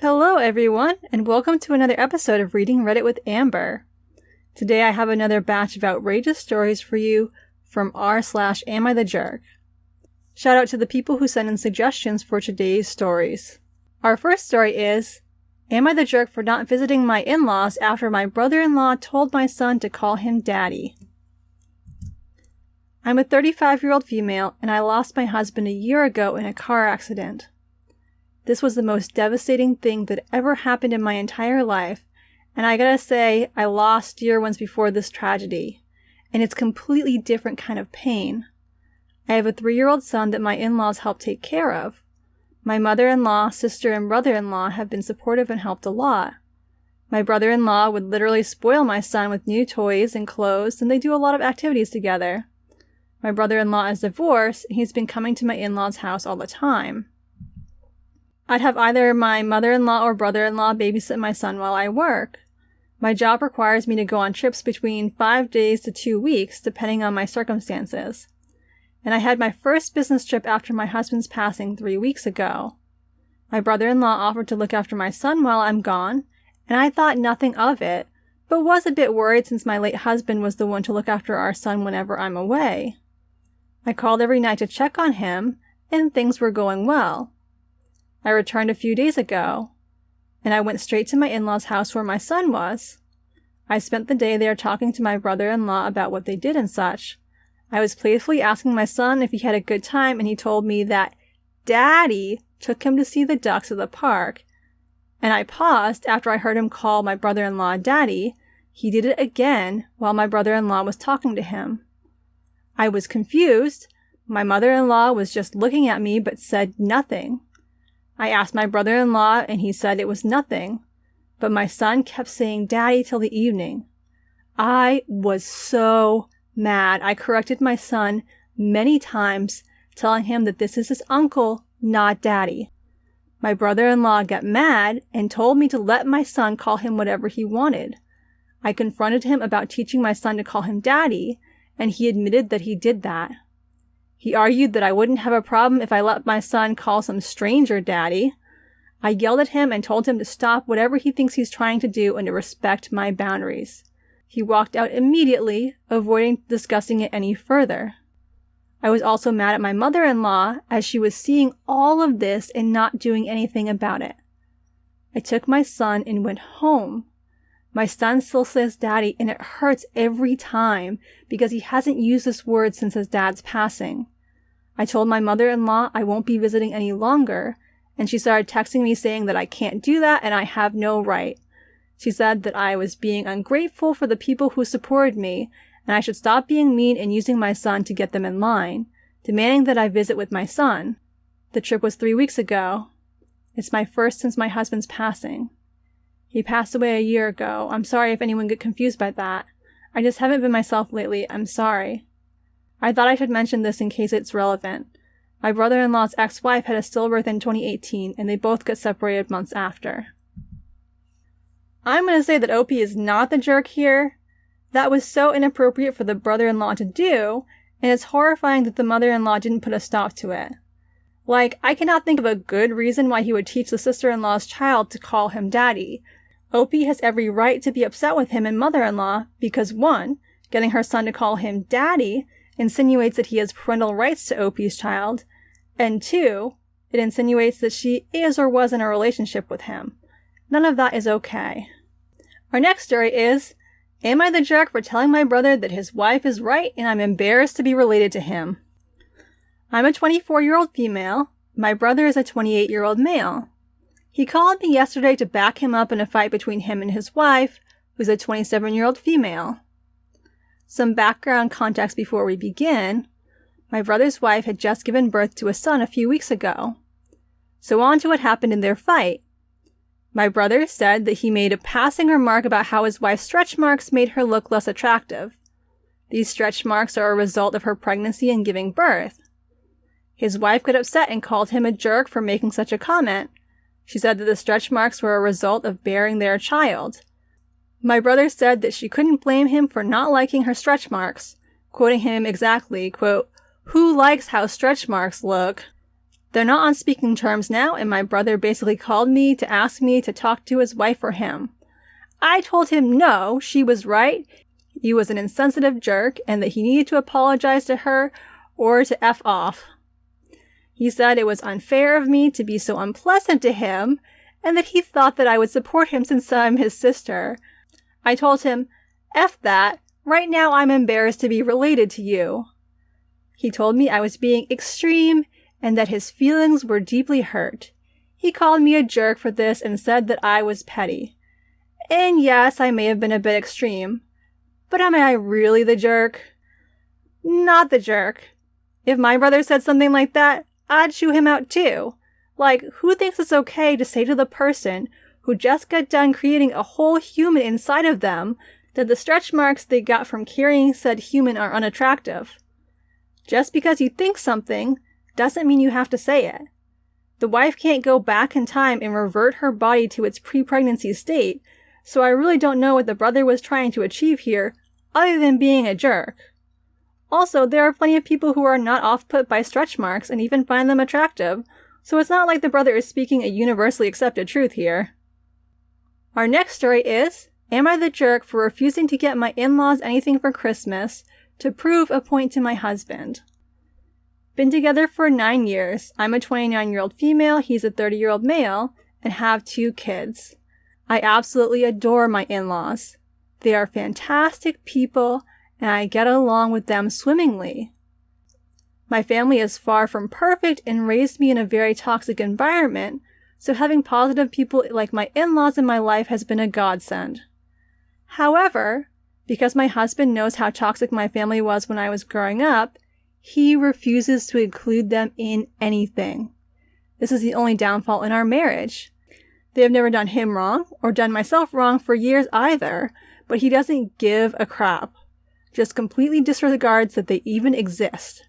Hello everyone, and welcome to another episode of Reading Reddit with Amber. Today I have another batch of outrageous stories for you from r/AmITheJerk. Shout out to the people who sent in suggestions for today's stories. Our first story is, Am I the jerk for not visiting my in-laws after my brother-in-law told my son to call him daddy? I'm a 35-year-old female, and I lost my husband a year ago in a car accident. This was the most devastating thing that ever happened in my entire life, and I gotta say, I lost dear ones before this tragedy, and it's completely different kind of pain. I have a 3-year-old son that my in-laws help take care of. My mother-in-law, sister, and brother-in-law have been supportive and helped a lot. My brother-in-law would literally spoil my son with new toys and clothes, and they do a lot of activities together. My brother-in-law is divorced, and he's been coming to my in-laws' house all the time. I'd have either my mother-in-law or brother-in-law babysit my son while I work. My job requires me to go on trips between 5 days to 2 weeks, depending on my circumstances. And I had my first business trip after my husband's passing 3 weeks ago. My brother-in-law offered to look after my son while I'm gone, and I thought nothing of it, but was a bit worried since my late husband was the one to look after our son whenever I'm away. I called every night to check on him, and things were going well. I returned a few days ago, and I went straight to my in-laws' house where my son was. I spent the day there talking to my brother-in-law about what they did and such. I was playfully asking my son if he had a good time, and he told me that Daddy took him to see the ducks at the park. And I paused after I heard him call my brother-in-law Daddy. He did it again while my brother-in-law was talking to him. I was confused. My mother-in-law was just looking at me but said nothing. I asked my brother-in-law, and he said it was nothing, but my son kept saying Daddy till the evening. I was so mad. I corrected my son many times, telling him that this is his uncle, not Daddy. My brother-in-law got mad and told me to let my son call him whatever he wanted. I confronted him about teaching my son to call him Daddy, and he admitted that he did that. He argued that I wouldn't have a problem if I let my son call some stranger Daddy. I yelled at him and told him to stop whatever he thinks he's trying to do and to respect my boundaries. He walked out immediately, avoiding discussing it any further. I was also mad at my mother-in-law as she was seeing all of this and not doing anything about it. I took my son and went home. My son still says Daddy, and it hurts every time because he hasn't used this word since his dad's passing. I told my mother-in-law I won't be visiting any longer, and she started texting me saying that I can't do that and I have no right. She said that I was being ungrateful for the people who supported me, and I should stop being mean and using my son to get them in line, demanding that I visit with my son. The trip was 3 weeks ago. It's my first since my husband's passing. He passed away a year ago. I'm sorry if anyone get confused by that. I just haven't been myself lately. I'm sorry. I thought I should mention this in case it's relevant. My brother-in-law's ex-wife had a stillbirth in 2018, and they both got separated months after. I'm going to say that OP is not the jerk here. That was so inappropriate for the brother-in-law to do, and it's horrifying that the mother-in-law didn't put a stop to it. Like, I cannot think of a good reason why he would teach the sister-in-law's child to call him Daddy. OP has every right to be upset with him and mother-in-law because 1, getting her son to call him Daddy insinuates that he has parental rights to OP's child, and 2, it insinuates that she is or was in a relationship with him. None of that is okay. Our next story is, Am I the jerk for telling my brother that his wife is right and I'm embarrassed to be related to him? I'm a 24-year-old female. My brother is a 28-year-old male. He called me yesterday to back him up in a fight between him and his wife, who's a 27-year-old female. Some background context before we begin. My brother's wife had just given birth to a son a few weeks ago. So on to what happened in their fight. My brother said that he made a passing remark about how his wife's stretch marks made her look less attractive. These stretch marks are a result of her pregnancy and giving birth. His wife got upset and called him a jerk for making such a comment. She said that the stretch marks were a result of bearing their child. My brother said that she couldn't blame him for not liking her stretch marks, quoting him exactly, quote, "Who likes how stretch marks look?" They're not on speaking terms now, and my brother basically called me to ask me to talk to his wife for him. I told him no, she was right. He was an insensitive jerk and that he needed to apologize to her or to F off. He said it was unfair of me to be so unpleasant to him and that he thought that I would support him since I'm his sister. I told him, F that, right now I'm embarrassed to be related to you. He told me I was being extreme and that his feelings were deeply hurt. He called me a jerk for this and said that I was petty. And yes, I may have been a bit extreme. But am I really the jerk? Not the jerk. If my brother said something like that, I'd shoo him out too. Like, who thinks it's okay to say to the person who just got done creating a whole human inside of them that the stretch marks they got from carrying said human are unattractive? Just because you think something doesn't mean you have to say it. The wife can't go back in time and revert her body to its pre-pregnancy state, so I really don't know what the brother was trying to achieve here, other than being a jerk. Also, there are plenty of people who are not off-put by stretch marks and even find them attractive, so it's not like the brother is speaking a universally accepted truth here. Our next story is, am I the jerk for refusing to get my in-laws anything for Christmas to prove a point to my husband? Been together for 9 years. I'm a 29-year-old female, he's a 30-year-old male, and have 2 kids. I absolutely adore my in-laws. They are fantastic people, and I get along with them swimmingly. My family is far from perfect and raised me in a very toxic environment, so having positive people like my in-laws in my life has been a godsend. However, because my husband knows how toxic my family was when I was growing up, he refuses to include them in anything. This is the only downfall in our marriage. They have never done him wrong or done myself wrong for years either, but he doesn't give a crap. Just completely disregards that they even exist.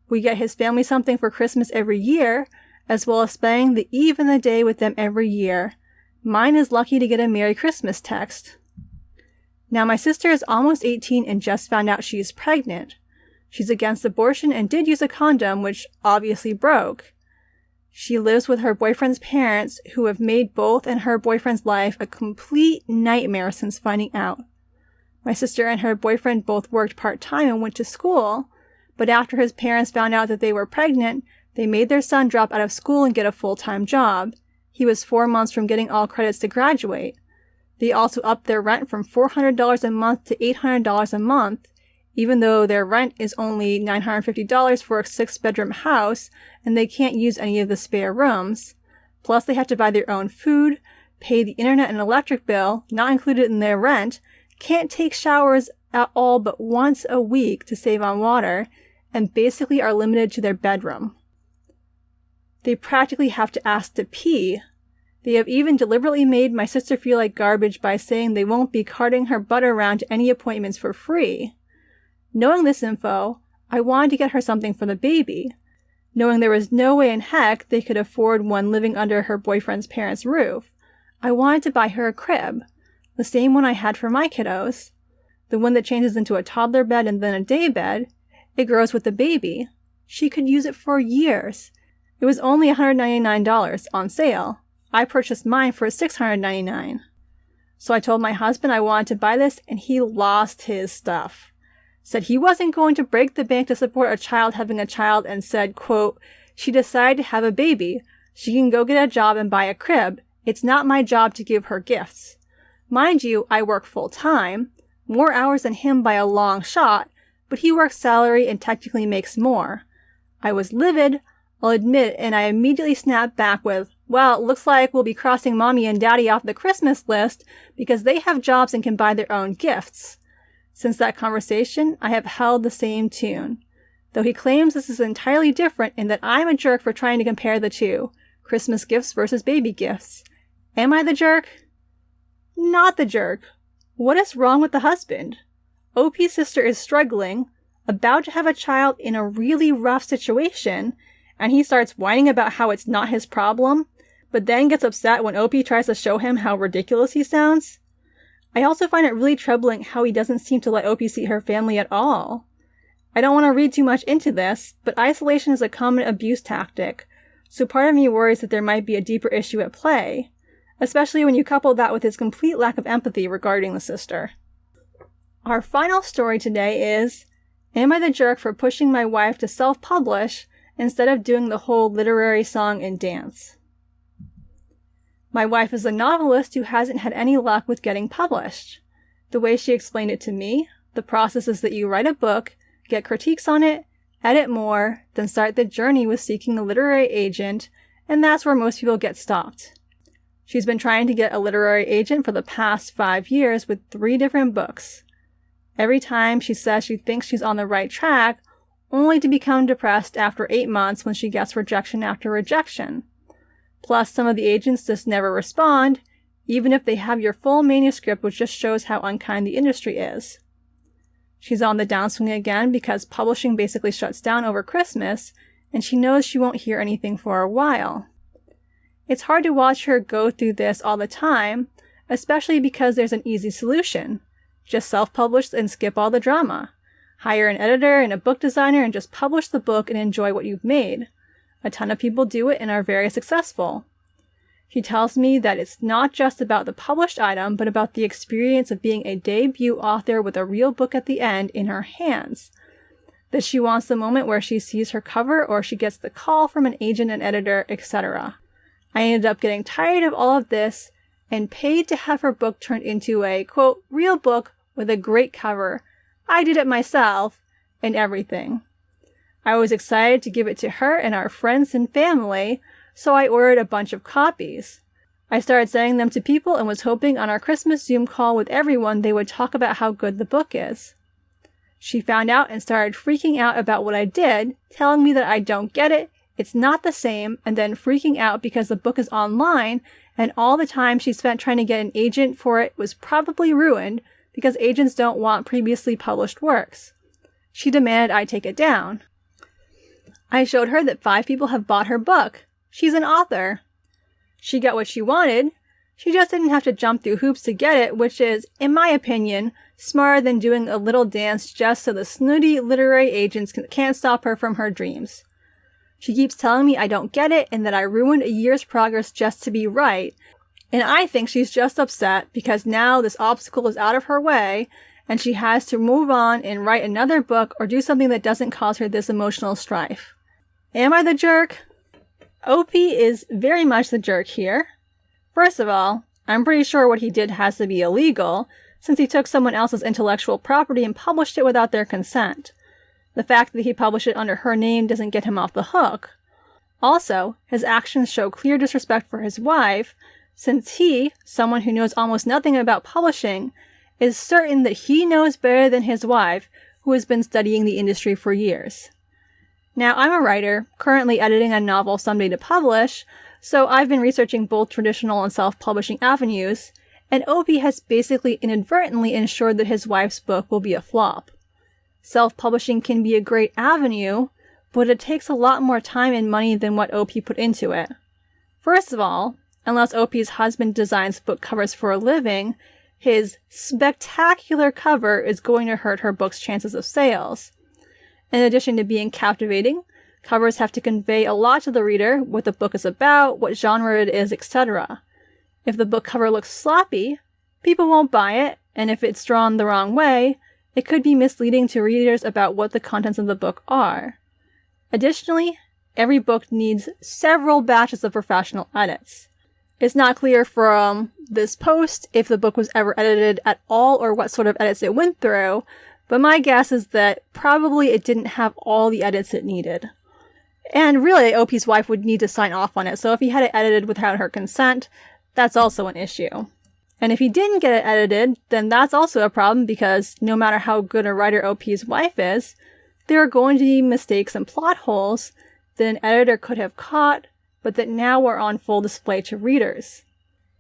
We get his family something for Christmas every year, as well as spending the eve and the day with them every year. Mine is lucky to get a Merry Christmas text. Now my sister is almost 18 and just found out she is pregnant. She's against abortion and did use a condom, which obviously broke. She lives with her boyfriend's parents, who have made both and her boyfriend's life a complete nightmare since finding out. My sister and her boyfriend both worked part-time and went to school, but after his parents found out that they were pregnant, they made their son drop out of school and get a full-time job. He was 4 months from getting all credits to graduate. They also upped their rent from $400 a month to $800 a month, even though their rent is only $950 for a 6-bedroom house, and they can't use any of the spare rooms. Plus, they have to buy their own food, pay the internet and electric bill, not included in their rent, can't take showers at all but once a week to save on water, and basically are limited to their bedroom. They practically have to ask to pee. They have even deliberately made my sister feel like garbage by saying they won't be carting her butt around to any appointments for free. Knowing this info, I wanted to get her something for the baby. Knowing there was no way in heck they could afford one living under her boyfriend's parents' roof, I wanted to buy her a crib, the same one I had for my kiddos. The one that changes into a toddler bed and then a day bed. It grows with the baby. She could use it for years. It was only $199 on sale. I purchased mine for $699. So I told my husband I wanted to buy this, and he lost his stuff. Said he wasn't going to break the bank to support a child having a child, and said, quote, "She decided to have a baby. She can go get a job and buy a crib. It's not my job to give her gifts." Mind you, I work full-time, more hours than him by a long shot, but he works salary and technically makes more. I was livid, I'll admit, and I immediately snapped back with, "Well, it looks like we'll be crossing mommy and daddy off the Christmas list because they have jobs and can buy their own gifts." Since that conversation, I have held the same tune, though he claims this is entirely different and that I'm a jerk for trying to compare the two, Christmas gifts versus baby gifts. Am I the jerk? Not the jerk. What is wrong with the husband? OP's sister is struggling, about to have a child in a really rough situation, and he starts whining about how it's not his problem, but then gets upset when OP tries to show him how ridiculous he sounds? I also find it really troubling how he doesn't seem to let OP see her family at all. I don't want to read too much into this, but isolation is a common abuse tactic, So part of me worries that there might be a deeper issue at play, especially when you couple that with his complete lack of empathy regarding the sister. Our final story today is, am I the jerk for pushing my wife to self-publish instead of doing the whole literary song and dance? My wife is a novelist who hasn't had any luck with getting published. The way she explained it to me, the process is that you write a book, get critiques on it, edit more, then start the journey with seeking a literary agent, and that's where most people get stopped. She's been trying to get a literary agent for the past 5 years with 3 different books. Every time she says she thinks she's on the right track, only to become depressed after 8 months when she gets rejection after rejection. Plus, some of the agents just never respond, even if they have your full manuscript, which just shows how unkind the industry is. She's on the downswing again because publishing basically shuts down over Christmas, and she knows she won't hear anything for a while. It's hard to watch her go through this all the time, especially because there's an easy solution. Just self-publish and skip all the drama. Hire an editor and a book designer and just publish the book and enjoy what you've made. A ton of people do it and are very successful. She tells me that it's not just about the published item, but about the experience of being a debut author with a real book at the end in her hands. That she wants the moment where she sees her cover or she gets the call from an agent and editor, etc. I ended up getting tired of all of this and paid to have her book turned into a, quote, real book with a great cover. I did it myself and everything. I was excited to give it to her and our friends and family, so I ordered a bunch of copies. I started sending them to people and was hoping on our Christmas Zoom call with everyone they would talk about how good the book is. She found out and started freaking out about what I did, telling me that I don't get it, it's not the same, and then freaking out because the book is online and all the time she spent trying to get an agent for it was probably ruined because agents don't want previously published works. She demanded I take it down. I showed her that 5 people have bought her book. She's an author. She got what she wanted. She just didn't have to jump through hoops to get it, which is, in my opinion, smarter than doing a little dance just so the snooty literary agents can't stop her from her dreams. She keeps telling me I don't get it and that I ruined a year's progress just to be right, and I think she's just upset because now this obstacle is out of her way and she has to move on and write another book or do something that doesn't cause her this emotional strife. Am I the jerk? OP is very much the jerk here. First of all, I'm pretty sure what he did has to be illegal, since he took someone else's intellectual property and published it without their consent. The fact that he published it under her name doesn't get him off the hook. Also, his actions show clear disrespect for his wife, since he, someone who knows almost nothing about publishing, is certain that he knows better than his wife, who has been studying the industry for years. Now, I'm a writer, currently editing a novel someday to publish, so I've been researching both traditional and self-publishing avenues, and OP has basically inadvertently ensured that his wife's book will be a flop. Self-publishing can be a great avenue, but it takes a lot more time and money than what OP put into it. First of all, unless OP's husband designs book covers for a living, his spectacular cover is going to hurt her book's chances of sales. In addition to being captivating, covers have to convey a lot to the reader, what the book is about, what genre it is, etc. If the book cover looks sloppy, people won't buy it, and if it's drawn the wrong way, it could be misleading to readers about what the contents of the book are. Additionally, every book needs several batches of professional edits. It's not clear from this post if the book was ever edited at all or what sort of edits it went through, but my guess is that probably it didn't have all the edits it needed. And really, OP's wife would need to sign off on it, so if he had it edited without her consent, that's also an issue. And if he didn't get it edited, then that's also a problem because no matter how good a writer OP's wife is, there are going to be mistakes and plot holes that an editor could have caught, but that now are on full display to readers.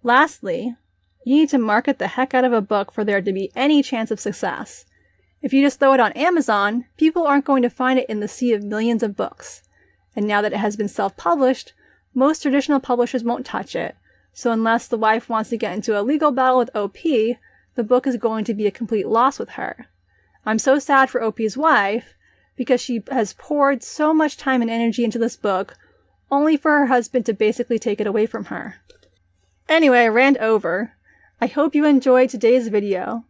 Lastly, you need to market the heck out of a book for there to be any chance of success. If you just throw it on Amazon, people aren't going to find it in the sea of millions of books. And now that it has been self-published, most traditional publishers won't touch it. So unless the wife wants to get into a legal battle with OP, the book is going to be a complete loss with her. I'm so sad for OP's wife, because she has poured so much time and energy into this book, only for her husband to basically take it away from her. Anyway, rant over. I hope you enjoyed today's video.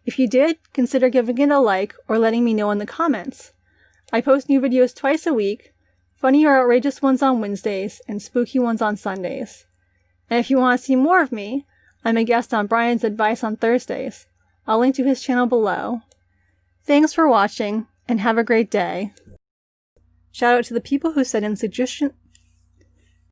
If you did, consider giving it a like or letting me know in the comments. I post new videos twice a week, funny or outrageous ones on Wednesdays, and spooky ones on Sundays. And if you want to see more of me, I'm a guest on Brian's Advice on Thursdays. I'll link to his channel below. Thanks for watching, and have a great day. Shout out to the people who sent in suggestions